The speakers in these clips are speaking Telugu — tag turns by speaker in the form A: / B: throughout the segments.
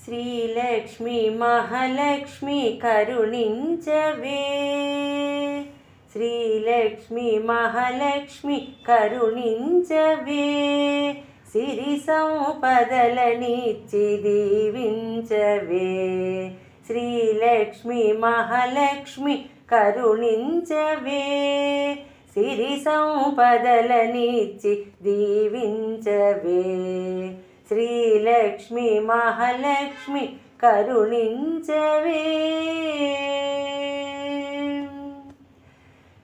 A: శ్రీలక్ష్మి మహాలక్ష్మి కరుణించవే. శ్రీలక్ష్మి మహాలక్ష్మి కరుణించవే. సిరి సంపదలనిచ్చి దీవించవే. శ్రీలక్ష్మి మహాలక్ష్మి కరుణించవే. సిరి సంపదలనిచ్చి దీవించవే. శ్రీలక్ష్మి మహాలక్ష్మి కరుణించవే.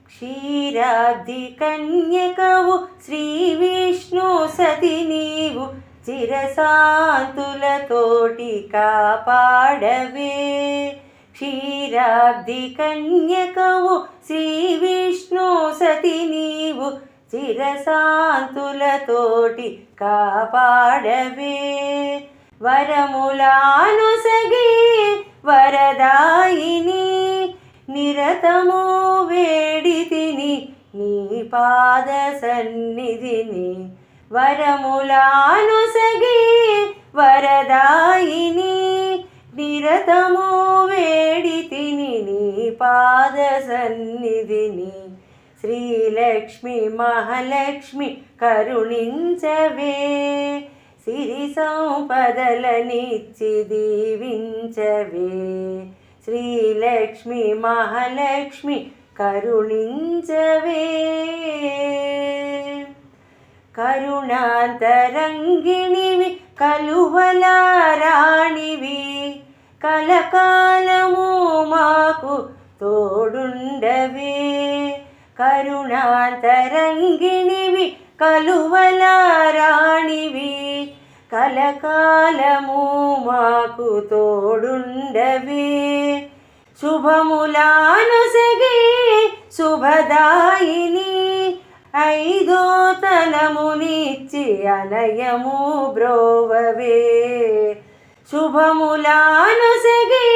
A: క్షీరాబ్ది కన్యకవు శ్రీ విష్ణు సతి నీవు చిరశాంతులతోటి కాపాడవే. క్షీరాబ్ది కన్యకవు శ్రీ విష్ణు సతి నీవు చిరశాంతులతోటి కాపాడవే. వరములానుసగి వరదాయిని నిరతము వేడితిని నీ పాద సన్నిధిని. వరములానుసగి వరదాయిని నిరతము వేడితిని నీ పాద సన్నిధిని. శ్రీలక్ష్మి మహాలక్ష్మి కరుణించవే. సిరి సంపదలనిచ్చి దీవించవే. శ్రీలక్ష్మి మహాలక్ష్మి కరుణించవే. కరుణాంతరంగిణివి కలువలారాణివి కలకాలము మాకు తోడుండవే. కరుణాంతరంగిణివి కలువలారాణివి కలకాలము మాకు తోడుండవే. శుభములానుసగి శుభదాయిని ఐదో తలమునిచ్చి అనయము బ్రోవవే. శుభములానుసగి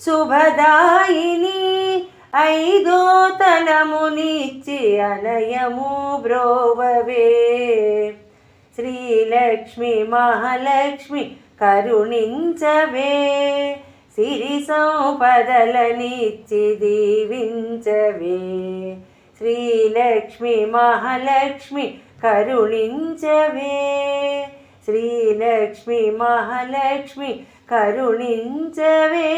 A: శుభదాయిని ఐదో తలమునిచ్చి అనయము బ్రోవవే. శ్రీలక్ష్మి మహాలక్ష్మి కరుణించవే. సిరి సంపదలనిచ్చి దీవించవే. శ్రీలక్ష్మి మహాలక్ష్మి కరుణించవే. శ్రీలక్ష్మి మహాలక్ష్మి కరుణించవే.